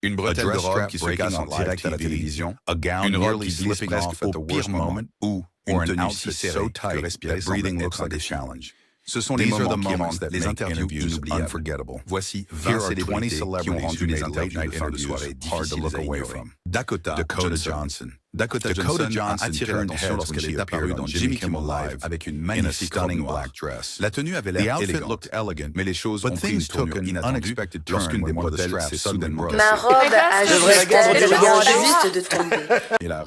Une bretelle de robe qui se casse en direct à la télévision, une robe qui glisse presque au pire moment, ou une tenue si serrée que respirer breathing looks like a challenge. Ce sont les moments qui rendent les interviews inoubliables. Voici 20 célébrités qui ont rendu les interviews de fin de soirée difficiles à ignorer. Dakota Johnson. Dakota Johnson a attiré l'attention lorsqu'elle est apparue dans Jimmy Kimmel Live avec une magnifique robe noire. La tenue avait l'air élégante, mais les choses ont pris une tournure inattendue lorsqu'une des bretelles s'est soudainement cassée. Ma robe a juste de tomber.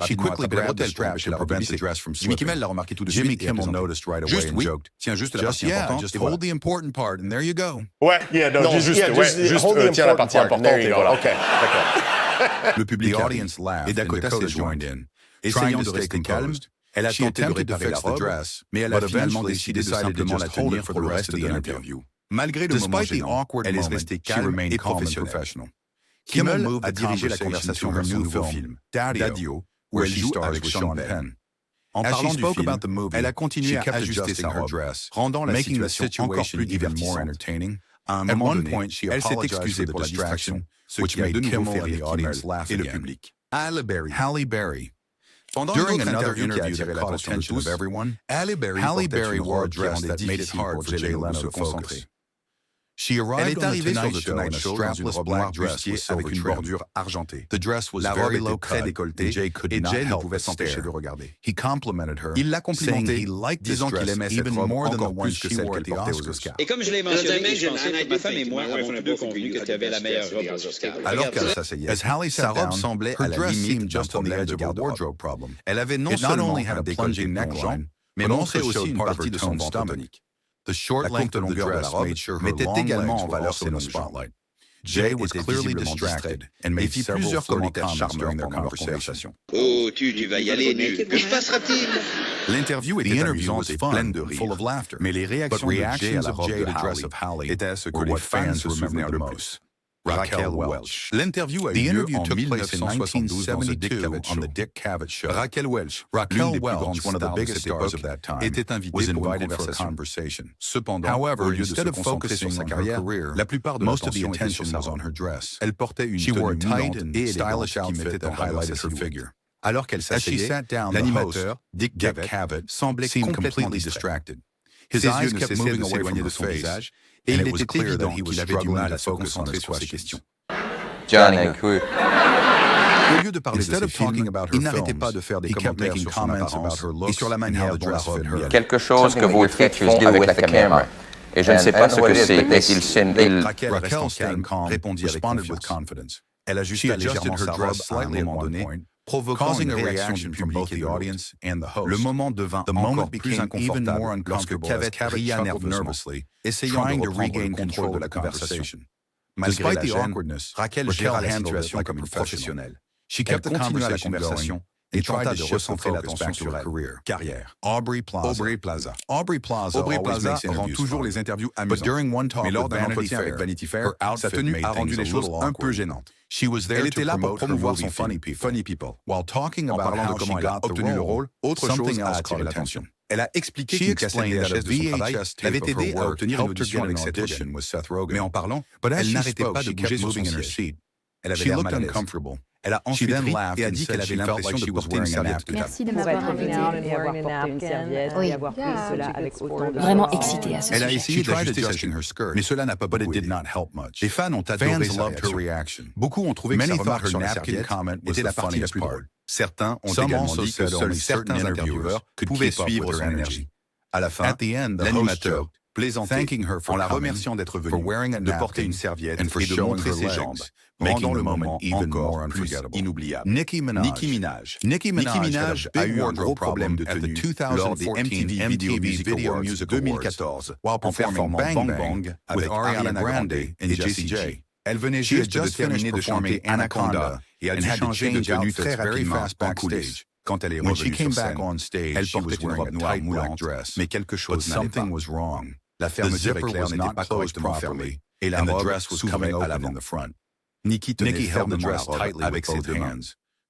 She quickly grabbed the strap to prevent the dress from slipping. Jimmy Kimmel l'a remarqué tout de suite. Jimmy Kimmel noticed right away and joked, tiens juste la partie importante, just hold the important part and there you go. Ouais, juste tiens la partie importante et voilà. OK, d'accord. Le public et Dakota s'est joined in. Essayant de rester calme, elle a tenté de réparer la robe, mais elle a finalement décidé de simplement la tenir pour le reste de l'interview. Malgré le moment gênant, elle est restée calme et professionnelle. Kimmel a dirigé la conversation vers son nouveau film, Daddio, où elle joue avec Sean Penn. En parlant du film, elle a continué à ajuster sa robe, rendant la situation encore plus divertissante. À un moment donné, elle s'est excusée pour la distraction, ce qui a de nouveau fait rire Kimmel et le public. Halle Berry. During another interview that caught attention of everyone, Halle Berry wore a dress that made it hard for Jay Leno to focus. Elle est arrivée sur The Tonight Show dans une robe noire bustier avec une bordure argentée. La robe était très décolletée et Jay ne pouvait s'empêcher de regarder. Il l'a complimentée, disant qu'il aimait cette robe encore plus que celle qu'elle portait aux Oscars. Et comme je l'ai mentionné, je pensais que ma femme et moi avons tous deux convenu que tu avais la meilleure robe aux Oscars. Alors qu'elle s'asseyait, sa robe semblait à la limite just on the edge of a wardrobe problem. Elle avait non seulement un décolleté neckline, mais montrait aussi une partie de son ventre tonique. La courte longueur de la robe mettait également en valeur ses spotlight. Jay was clearly distracted et fit plusieurs commentaires charmeurs pendant leur conversation. Oh, tu vas y aller nu. Que se passera-t-il? L'interview était amusante et pleine de rire, mais les réactions de Jay à la robe de Halle étaient ce que les fans se souvenaient le plus. Raquel Welch. L'interview a eu lieu en 1972 dans The Dick Cavett Show. Raquel Welch, l'une des plus grandes stars de cette époque, était invitée pour une conversation. Cependant, au lieu de se concentrer sur sa carrière, la plupart de l'attention était sur sa robe. Elle portait une tenue moulante et stylish qui mettait en highlight her figure. Alors qu'elle s'asseyait, l'animateur, Dick Cavett, semblait complètement distracted. Ses yeux ne cessaient de s'éloigner de son visage, et il était évident qu'il avait du mal à se concentrer sur ses questions. Au lieu de parler de ses films, il n'arrêtait pas de faire des commentaires sur son apparence et sur la manière dont la robe lui allait. Quelque chose que vos faites avec la caméra. Et je ne sais pas ce que c'est, mais Raquel, restant calme, répondit avec confiance. Elle ajusta légèrement sa robe à un moment donné, provoquant une réaction from both the audience and the host. Le moment devint encore plus inconfortable lorsque Cavett ria nerveusement, essayant de reprendre le contrôle de la conversation. Malgré la gêne, Raquel géra la situation comme une professionnelle. Elle continua la conversation et tenta de recentrer l'attention sur la carrière. Aubrey Plaza rend toujours les interviews amusantes. Mais lors d'un entretien avec Vanity Fair, sa tenue a rendu les choses un peu gênantes. Elle était là pour promouvoir son Funny People. En parlant de comment elle a obtenu le rôle, autre chose a attiré l'attention. Elle a expliqué qu'une cassette VHS de son travail l'avait aidé à obtenir une audition avec Seth Rogen. Mais en parlant, elle n'arrêtait pas de bouger sur son siège. Elle avait l'air mal à l'aise. Elle a ensuite ri et a dit qu'elle avait l'impression de porter une serviette de table. Merci de m'avoir invité. Oui, Vraiment excitée à ce Elle a sujet. essayé d'ajuster sa tenue, mais cela n'a pas beaucoup aidé. Les fans ont adoré sa réaction. Beaucoup ont trouvé que sa remarque sur la serviette était la partie la plus drôle. Certains ont également dit que seuls certains intervieweurs pouvaient suivre son énergie. À la fin, l'animateur plaisantait en la remerciant d'être venue, de porter une serviette et de montrer ses jambes, rendant le moment encore plus inoubliable. Nicki Minaj a eu un gros problème de tenue lors des MTV Video Music Awards 2014 en performant Bang Bang avec Ariana Grande et Jessie J. Elle venait juste de terminer de chanter Anaconda et a dû changer de tenue très rapidement en coulisses. Quand elle est revenue sur scène, elle portait une robe noire moulante, mais quelque chose n'allait pas. La fermeture éclair n'était pas correctement fermée et la robe s'ouvrait à l'avant. Nicki tenait fermement la robe avec ses deux mains,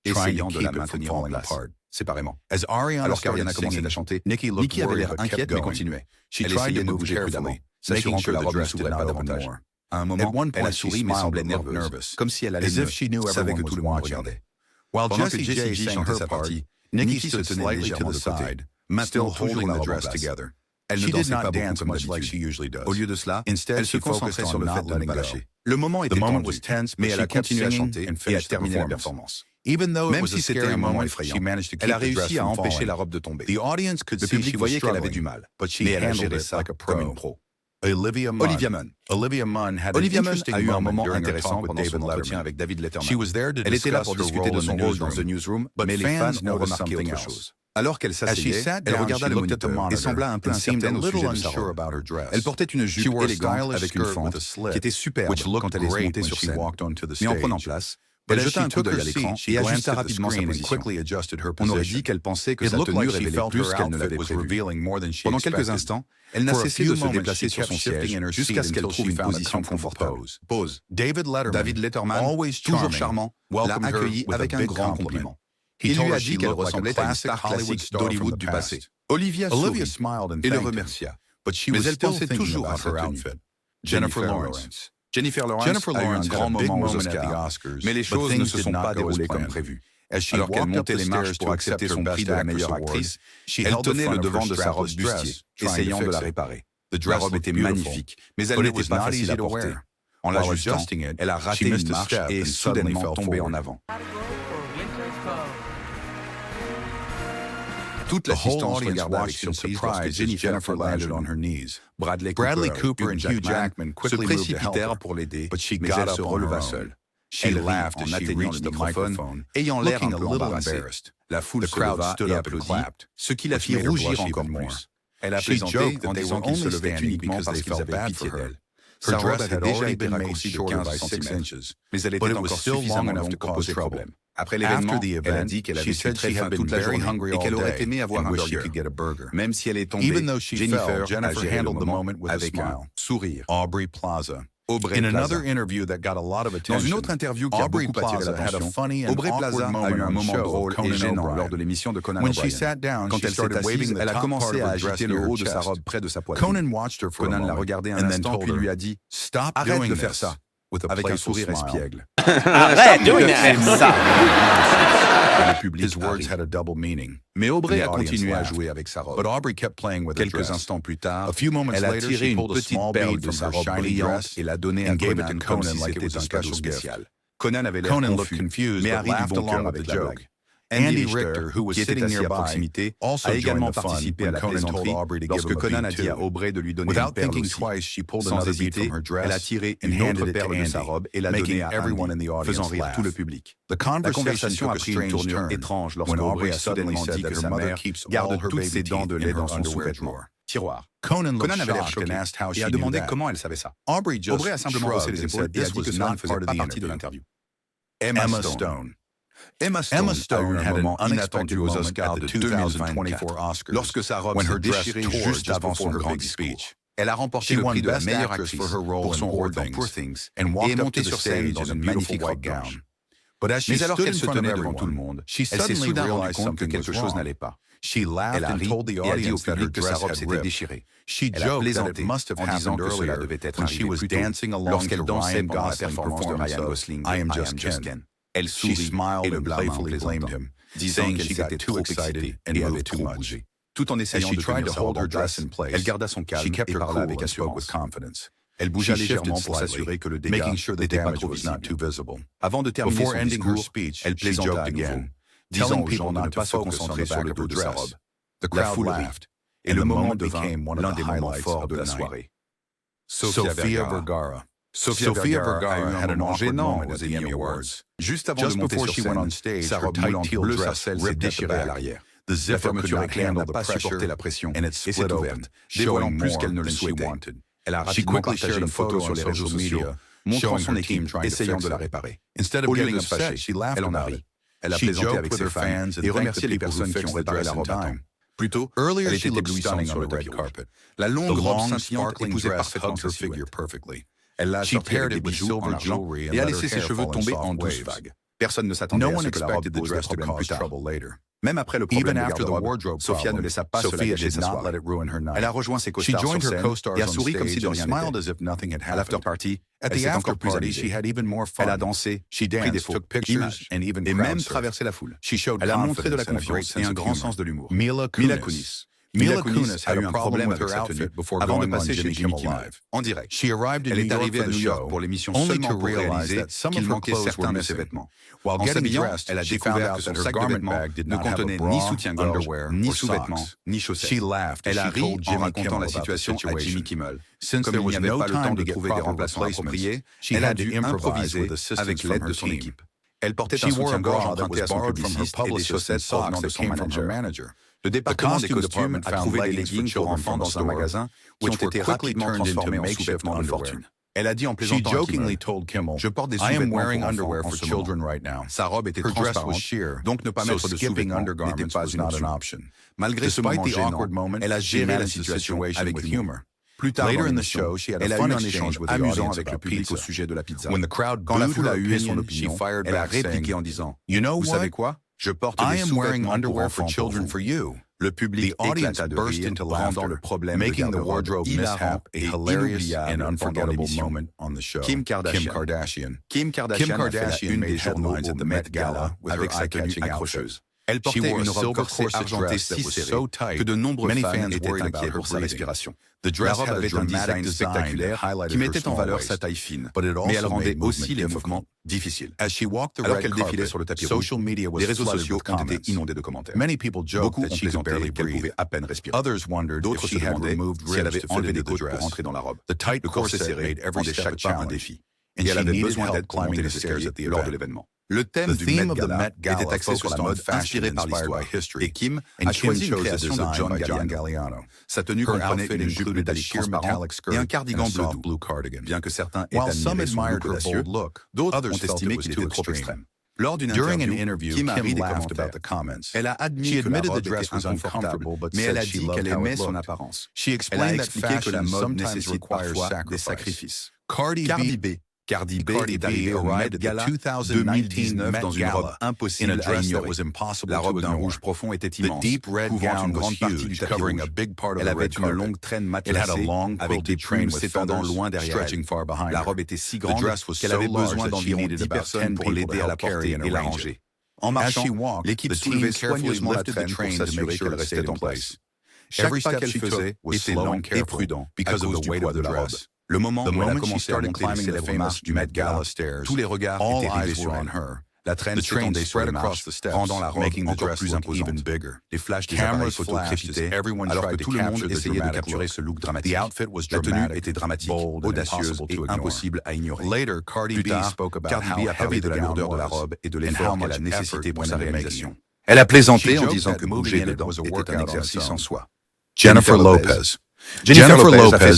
essayant de la maintenir en place, séparément. Alors qu'Ariana commençait à chanter, Nicki avait l'air inquiète mais continuait. Elle essayait de bouger prudemment, s'assurant que la robe ne s'ouvrait pas davantage. À un moment, elle a souri mais semblait nerveuse, comme si elle allait savait que tout le monde regardait. While Jessie J chantait sa partie, Nikki se tenait légèrement de côté, still holding the dress together. Elle ne dansait pas beaucoup comme d'habitude. Au lieu de cela, elle se concentrait sur le fait de ne pas lâcher. Le moment était tendu, mais elle a continué à chanter et a terminé la performance. Même si c'était un moment effrayant, elle a réussi à empêcher la robe de tomber. Le public voyait qu'elle avait du mal, mais elle a géré ça comme une pro. Olivia Munn. Olivia Munn a eu un moment intéressant pendant son entretien avec David Letterman. Elle était là pour discuter de son rôle dans The Newsroom, mais les fans ont remarqué autre chose. Alors qu'elle s'asseyait, elle regarda le moniteur et sembla un peu incertaine au sujet de sa robe. Elle portait une jupe élégante avec une fente qui était superbe quand elle est montée sur scène. Mais en prenant place, elle jeta un coup d'œil à l'écran et ajusta rapidement sa position. On aurait dit qu'elle pensait que sa tenue révélait plus qu'elle ne l'avait prévu. Pendant quelques instants, elle n'a cessé de se déplacer sur son siège jusqu'à ce qu'elle trouve une position confortable. Pause. David Letterman, toujours charmant, l'a accueillie avec un grand compliment. Il lui a dit qu'elle ressemblait à une star classique d'Hollywood du passé. Olivia sourit et le remercia, mais elle pensait toujours à sa tenue. Jennifer Lawrence a eu un grand moment aux Oscars, mais les choses ne se sont pas déroulées comme prévu. Alors qu'elle montait les marches pour accepter son prix de la meilleure actrice, elle tenait le devant de sa robe bustier, essayant de la réparer. La robe était magnifique, mais elle n'était pas facile à porter. En l'ajustant, elle a raté une marche et est soudainement tombée en avant. Toute l'assistance regarda avec surprise lorsque Jennifer landed on her knees. Bradley Cooper et Hugh Jackman se précipitèrent pour l'aider, mais elle se releva seule. Elle rit en atteignant le microphone, ayant l'air un peu embarrassée. La foule se leva et applaudit, ce qui la fit rougir encore plus. Elle a plaisanté en disant qu'ils se levaient uniquement parce qu'ils avaient pitié d'elle. Sa robe avait déjà été raccourcie de 15 cm, mais elle était encore suffisamment longue pour poser problème. Après l'événement, elle a dit qu'elle avait été très faim toute la journée et qu'elle aurait aimé avoir un burger. Même si elle est tombée, Jennifer a géré le moment avec un sourire. Aubrey Plaza. Dans une autre interview qui a beaucoup attiré l'attention, Aubrey Plaza a eu un moment drôle et gênant lors de l'émission de Conan O'Brien. Quand elle s'est assise, elle a commencé à agiter le haut de sa robe près de sa poitrine. Conan l'a regardé un instant puis lui a dit « Arrête de faire ça !» avec un sourire espiègle. Arrête de faire ça! Le public mais Aubrey a continué à jouer avec sa robe. Quelques instants plus tard, elle a tiré une petite perle de sa robe brillante et l'a donnée à Conan comme si c'était un cadeau spécial. Conan avait l'air confus, mais a ri du bon cœur avec la blague. Andy Richter, qui était assis à proximité, a également participé à la plaisanterie lorsque Conan a dit à Aubrey de lui donner une perle aussi. Sans hésiter, elle a tiré une autre perle de sa robe et l'a donnée à Andy, faisant rire tout le public. La conversation a pris une tournure étrange lorsque Aubrey a soudainement dit que sa mère garde toutes ses dents de lait dans son sous-vêtement. Tiroir. Conan avait l'air choqué et a demandé comment elle savait ça. Aubrey a simplement haussé les épaules et a dit que cela ne faisait pas partie de l'interview. Emma Stone a eu un moment inattendu aux Oscars de 2024 lorsque sa robe s'est déchirée juste avant son grand speech. Elle a remporté le prix de la meilleure actrice pour son rôle dans Poor Things et est montée sur scène dans une magnifique robe blanche. Mais alors qu'elle se tenait devant tout le monde, elle s'est soudain rendue compte que quelque chose n'allait pas. Elle a ri et a dit au public que sa robe s'était déchirée. Elle a plaisanté en disant que cela devait être arrivé plus tôt lorsqu'elle dansait pendant la performance de Ryan Gosling I Am Just Ken. Elle sourit et le blâma en plaisantant, disant qu'elle s'était trop excitée et avait trop bougé. Tout en essayant de tenir sa robe en place, elle garda son calme et parla avec assurance. Elle bougea légèrement pour s'assurer que le dégât n'était pas trop visible. Avant de terminer son discours, elle plaisanta à nouveau, disant aux gens de ne pas se concentrer sur le dos de sa robe. La foule rit, et le moment devint l'un des moments forts de la soirée. Sofia Vergara. Sofia Vergara a eu un moment gênant aux Emmy Awards. Juste avant de monter sur scène, sa robe moulante bleu sarcelle s'est déchirée à l'arrière. La fermeture éclair n'a pas supporté la pression et s'est ouverte, dévoilant plus qu'elle ne le souhaitait. Elle a rapidement partagé une photo sur les réseaux sociaux, montrant son équipe essayant de la réparer. Au lieu de se fâcher, elle en a ri. Elle a plaisanté avec ses fans et remercié les personnes qui ont réparé la robe à temps. Plus tôt, elle était éblouissante sur le tapis rouge. La longue robe scintillante épousait parfaitement sa silhouette. Elle l'a assortie avec des bijoux en argent et a laissé ses cheveux tomber en douces vagues. Personne ne s'attendait à ce que la robe pose des problèmes plus tard. Même après le problème de garde-robe, Sophia ne laissa pas cela gâcher sa soirée. Elle a rejoint ses costars sur scène et a souri comme si de rien n'était. À l'after-party, elle s'est encore plus amusée. Elle a dansé, pris des photos, images, et même traversé la foule. Elle a montré de la confiance et un grand sens de l'humour. Mila Kunis. Mila Kunis a eu un problème avec sa tenue avant de passer chez Jimmy Kimmel en direct. Elle est arrivée à New York pour l'émission seulement pour réaliser qu'il manquait certains de ses vêtements. En s'habillant, elle a découvert que son sac de vêtements ne contenait ni soutien-gorge, ni sous-vêtements, ni chaussettes. Elle a ri en racontant la situation à Jimmy Kimmel. Comme il n'y avait pas le temps de trouver des remplaçants appropriés, elle a dû improviser avec l'aide de son équipe. Elle portait un soutien-gorge emprunté à son publiciste et des chaussettes provenant de son manager. Le département des costumes a trouvé des leggings pour enfants dans un magasin qui ont été rapidement transformés en sous-vêtements de fortune. Elle a dit en plaisantant à Kimmel, je porte des sous-vêtements pour enfants en ce moment. Sa robe était transparente, donc ne pas mettre de sous-vêtements n'était pas une option. Malgré ce moment gênant, elle a géré la situation avec humour. Plus tard dans l'émission, elle a eu un échange amusant avec le public au sujet de la pizza. Quand la foule a eu son opinion, elle a répliqué en disant « Vous savez quoi? Je porte des sous-vêtements pour enfants pour vous. » Le public éclata de rire, rendant le problème de garde-robe hilarant et inoubliable pendant l'émission. Kim Kardashian. Kim Kardashian a fait la une des journaux au Met Gala avec sa tenue accrocheuse. Elle portait une robe corsée argentée si serrée que de nombreux fans étaient inquiets pour sa respiration. La robe avait un design spectaculaire qui mettait en valeur sa taille fine, mais elle rendait aussi les mouvements difficiles. Alors qu'elle défilait sur le tapis rouge, les réseaux sociaux ont été inondés de commentaires. Beaucoup ont plaisanté qu'elle pouvait à peine respirer. D'autres se demandaient si elle avait enlevé des côtes pour entrer dans la robe. Le corset serré rendait chaque pas un défi. Et elle avait besoin d'aide pour monter les escaliers lors de l'événement. Le thème du Met Gala était axé sur la mode inspirée par l'histoire, et Kim a choisi une création de John Galliano. Sa tenue comprenait une jupe métallique transparente et un cardigan bleu doux. Bien que certains aient admiré son look audacieux, d'autres ont estimé qu'il était trop extrême. Lors d'une interview, Kim a ri des commentaires. Elle a admis que la robe était inconfortable, mais elle a dit qu'elle aimait son apparence. Elle a expliqué que la mode nécessite parfois des sacrifices. Cardi B est arrivée au Met Gala 2019 dans une robe impossible à ignorer. La robe d'un rouge profond était immense, couvrant une grande partie du tapis rouge. Elle avait une longue traîne matelassée avec des plumes s'étendant loin derrière elle. La robe était si grande qu'elle avait besoin d'environ 10 personnes pour l'aider à la porter et la ranger. En marchant, l'équipe soulevait soigneusement la traîne pour s'assurer qu'elle restait en place. Chaque pas qu'elle faisait était lent et prudent à cause du poids de la robe. Le moment où elle a commencé à monter les célèbres marches du Met Gala, tous les regards étaient rivés sur elle. La traîne s'étendait sur les marches, rendant la robe encore plus imposante. Les flashs des appareils photo crépitaient, alors que tout le monde essayait de capturer ce look dramatique. La tenue était dramatique, audacieuse et impossible à ignorer. Plus tard, Cardi B a parlé de la lourdeur de la robe et de l'effort qu'elle a nécessité pour sa réalisation. Elle a plaisanté en disant que bouger dedans était un exercice en soi. Jennifer Lopez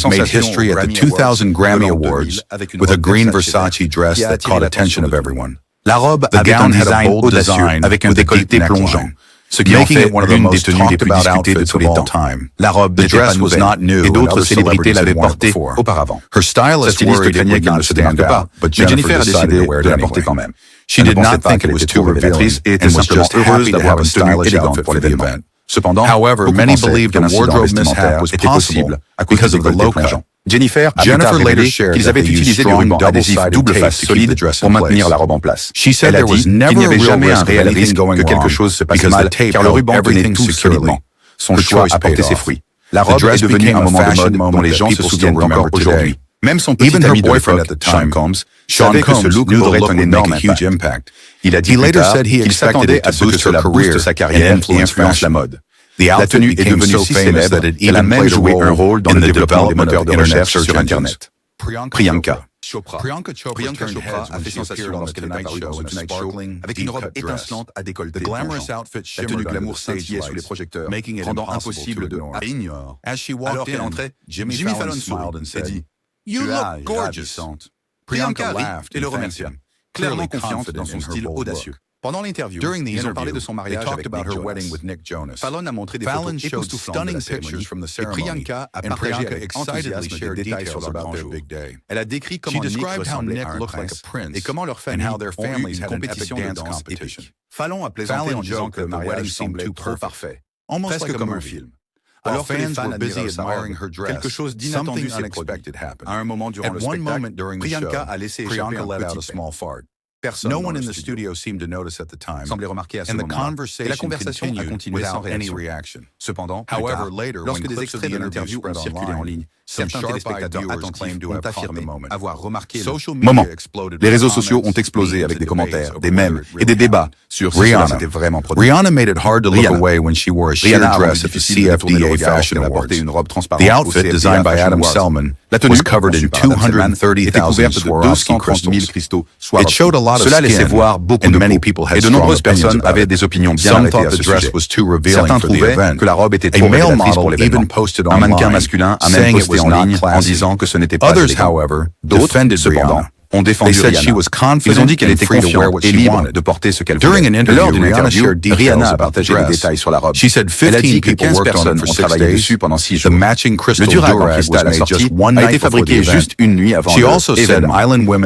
made history at the 2000 Grammy Awards with a green Versace dress that caught attention of everyone. La robe avait un design audacieux avec un décolleté plongeant, ce qui en fait l'une des tenues les plus discutées de tous les temps. La robe n'était pas nouvelle et d'autres célébrités l'avaient portée auparavant. Sa styliste craignait qu'elle ne se démarque pas, mais Jennifer a décidé de la porter quand même. She did not think it was too révélatrice et était simplement heureuse d'avoir une tenue élégante pour l'événement. Cependant, many believed a wardrobe mishap was possible because of the low cut. Jennifer later shared qu'ils avaient utilisé des rubans adhésifs double face solides pour maintenir la robe en place. Elle a dit qu'il n'y avait jamais un réel risque que quelque chose se passe mal, car le ruban tenait tout solidement. Son choix a porté ses fruits. La robe est devenue un moment de mode dont les gens se souviennent encore aujourd'hui. Même son petit ami de l'époque, Sean Combs, savait que ce look aurait un énorme impact. Il a dit plus tard qu'il s'attendait à ce que cela booste sa carrière et influence la mode. La tenue est devenue si célèbre qu'elle a même joué un rôle dans le développement des moteurs de recherche sur Internet. Priyanka Chopra a fait sensation lorsqu'elle est apparue dans The Tonight Show avec une robe étincelante à décolleté plongeant. La tenue glamour scintillait sous les projecteurs, rendant impossible de ignorer. Alors qu'elle entrait, Jimmy Fallon sourit et dit « You look gorgeous ». Priyanka rit et le remercia, clairement confiante dans son style audacieux. Pendant l'interview, ils ont parlé de son mariage avec Nick Jonas. Fallon a montré des photos époustouflantes de la cérémonie, et Priyanka a partagé avec enthousiasme des détails sur leur grand jour. Elle a décrit comment Nick ressemblait à un prince et comment leur famille ont eu une compétition de danse épique. Fallon a plaisanté en disant que le mariage semblait trop parfait, presque comme un film. Alors que les fans admiraient sa robe, quelque chose d'inattendu s'est produit. À un moment durant le spectacle, Priyanka a laissé échapper un petit fait. No one in the studio seemed to notice at the time, semblait remarquer à ce moment-là, et la conversation a continué sans réaction. Cependant, lorsque des extraits de l'interview ont circulé en ligne, certains téléspectateurs attentifs ont affirmé avoir remarqué le moment. Les réseaux sociaux ont explosé avec des commentaires, des mèmes et des débats sur si cela s'était vraiment produit. Rihanna made it hard to look away when she wore a sheer dress at the CFDA Fashion Awards. The outfit, designed by Adam Selman, was covered in 230,000 Swarovski crystals. It showed a lot of Cela laissait voir beaucoup de peau, et de nombreuses personnes avaient des opinions bien arrêtées à ce sujet. Certains trouvaient que la robe était trop révélatrice pour l'événement. Un mannequin masculin a même posté en ligne en disant que ce n'était pas élégant. D'autres, cependant, ont défendu Rihanna. Ils ont dit qu'elle était confiante et libre de porter ce qu'elle voulait. Lors d'une interview, Rihanna a partagé des détails sur la robe. Elle a dit que 15 personnes ont travaillé dessus pendant 6 jours. Le durac en cristal assorti a été fabriqué juste une nuit avant l'événement.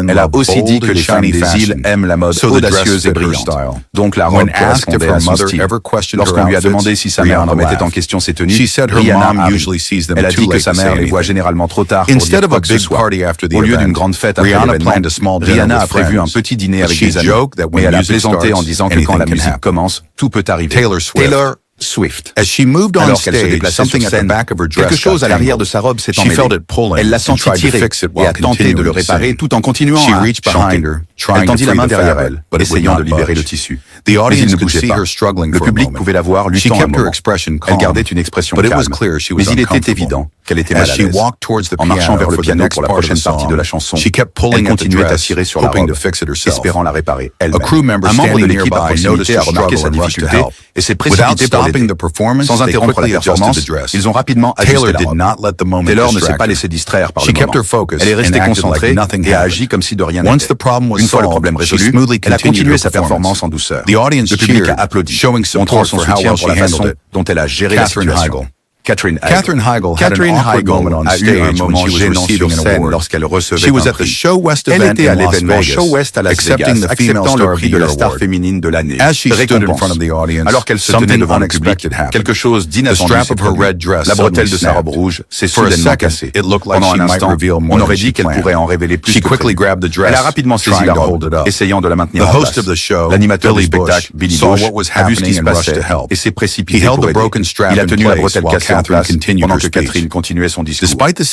Elle a aussi dit que les femmes des îles aiment la mode audacieuse et brillante. Donc la robe correspondait à son style. Lorsqu'on lui a demandé si sa mère remettait en question ses tenues, Rihanna a ri. Elle a dit que sa mère les voit généralement trop tard pour dire quoi que ce soit. Au lieu d'une grande fête après l'événement, Rihanna a prévu un petit dîner avec des amis, mais elle a plaisanté en disant que quand la musique commence, tout peut arriver. Taylor Swift. Alors qu'elle se déplaçait sur scène, quelque chose à l'arrière de sa robe s'est emmêlé. Elle l'a senti tirer et a tenté de le réparer tout en continuant à chanter. Elle tendit la main derrière elle, essayant de libérer le tissu. Mais il ne bougeait pas. Le public pouvait la voir luttant un moment. Elle gardait une expression calme, mais il était évident qu'elle était mal à l'aise. En marchant vers le piano pour la prochaine partie de la chanson, elle continuait à tirer sur la robe, espérant la réparer elle-même. Un membre de l'équipe à proximité a remarqué sa difficulté et s'est précipité pour l'aider. Sans interrompre la performance, ils ont rapidement ajusté la robe. Taylor ne s'est pas laissé distraire par le moment. Elle est restée concentrée et a agi comme si de rien n'était. Une fois le problème résolu, elle a continué sa performance en douceur. Le public a applaudi, montrant son soutien pour la façon dont elle a géré la situation. Catherine Heigl a eu un moment gênant sur scène lorsqu'elle recevait un prix. Elle était à l'événement Show West à Las Vegas, acceptant le prix de la star féminine de l'année, récompense. Alors qu'elle se tenait devant le public, quelque chose d'inattendu s'est produit. La bretelle de sa robe rouge s'est soudainement cassée. Pendant un instant, on aurait dit qu'elle pourrait en révéler plus que prévu. Elle a rapidement saisi la robe, essayant de la maintenir en place. L'animateur du spectacle, Billy Bush, a vu ce qui se passait et s'est précipité pour aider. Il a tenu la bretelle cassée en place pendant que Catherine continuait son discours.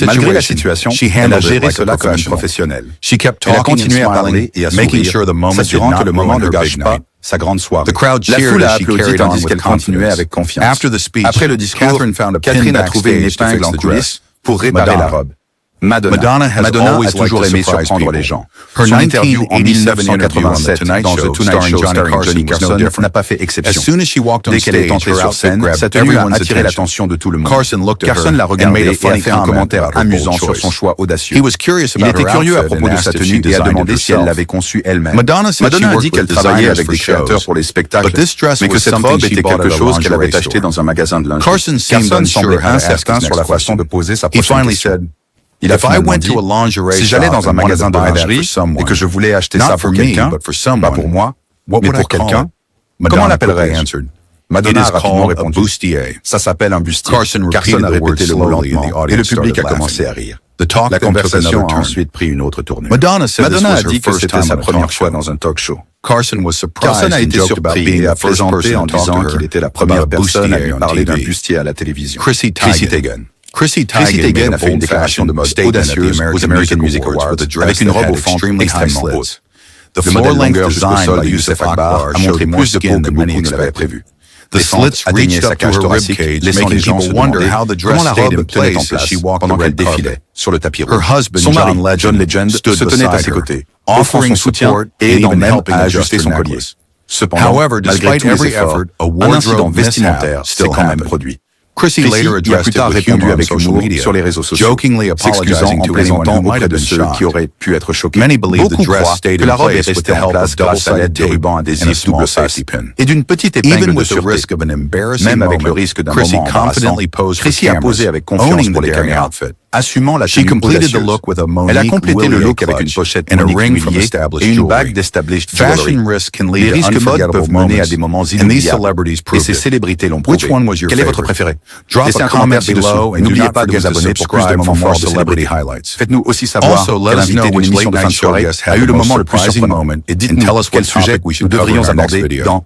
Malgré la situation, elle a géré cela comme une professionnelle. Elle a continué à parler et à sourire, s'assurant que le moment ne gâche pas sa grande soirée. La foule a applaudi tandis qu'elle continuait avec confiance. Après le discours, Catherine a trouvé une épingle en coulisses pour réparer la robe. Madonna a toujours aimé surprendre les gens. Son interview en 1987 dans The Tonight Show starring Johnny Carson n'a pas fait exception. Dès qu'elle est entrée sur scène, sa tenue a attiré l'attention de tout le monde. Carson l'a regardée et a fait un commentaire amusant sur son choix audacieux. Il était curieux à propos de sa tenue et a demandé si elle l'avait conçue elle-même. Madonna a dit qu'elle travaillait avec des créateurs pour les spectacles, mais que cette robe était quelque chose qu'elle avait acheté dans un magasin de lingerie. Carson semblait incertain sur la façon de poser sa prochaine question. Il a finalement dit, si j'allais dans un magasin de lingerie et que je voulais acheter ça pour quelqu'un, pas pour moi, mais pour quelqu'un, comment l'appellerais-je? Madonna a rapidement répondu, ça s'appelle un bustier. Carson a répété le mot lentement et le public a commencé à rire. La conversation a ensuite pris une autre tournure. Madonna a dit que c'était sa première fois dans un talk show. Carson a été surpris et a plaisanté en disant qu'il était la première personne à lui parler d'un bustier à la télévision. Chrissy Teigen. Chrissy Teigen a fait une déclaration de mode audacieuse aux American Music Awards avec une robe aux fentes extrêmement haute. Le modèle longueur jusqu'au sol de Youssef Akbar a montré plus de peau que beaucoup ne l'avaient prévu. Les slits atteignaient sa cage thoracique, laissant les gens se demander comment la robe tenait en place pendant qu'elle défilait sur le tapis rouge. Son mari, John Legend, se tenait à ses côtés, offrant son soutien et aidant même à ajuster son collier. Cependant, malgré tous les efforts, un incident vestimentaire s'est quand même produit. Chrissy later addressed it with humor on social media, sur les réseaux sociaux, jokingly apologizing to anyone who might have been shocked. qui auraient pu être choqués. Many believe the Beaucoup dress croient stayed que in la robe est place with restée the en help place of grâce à l'aide double-sided de rubans tape and adhésifs a small double face safety pin. et d'une petite épingle Even de with the sûreté. risk of an embarrassing Même avec le moment, risque d'un Chrissy moment embarrassant, confidently posed for Chrissy a posé cameras, avec confiance owning pour the les daring caméras, outfit. assumant la She tenue completed the audacieuse. look with a Elle a Monique complété le Willier look avec une clutch pochette and a Monique ring from Willier established et une jewelry. bague d'established Fashion jewelry. risks can Les lead to risques mode unforgettable peuvent mener à moments, des moments and these inoubliables. celebrities Et proved ces it. célébrités l'ont Which prouvé. one was your Quel est votre favorite? préféré? Drop Laissez a un comment commentaire ci-dessous below et and do n'oubliez not pas de forget vous to abonner pour plus subscribe for d'informations more sur celebrity célébrités. highlights. Faites-nous aussi savoir Also, let quel us know invité d'une which émission late de fin night de show soirée guest a had eu the le most moment le plus surprising surprenant moment et and dites-nous tell us quel what topic sujet we nous should cover devrions in our next aborder video. dans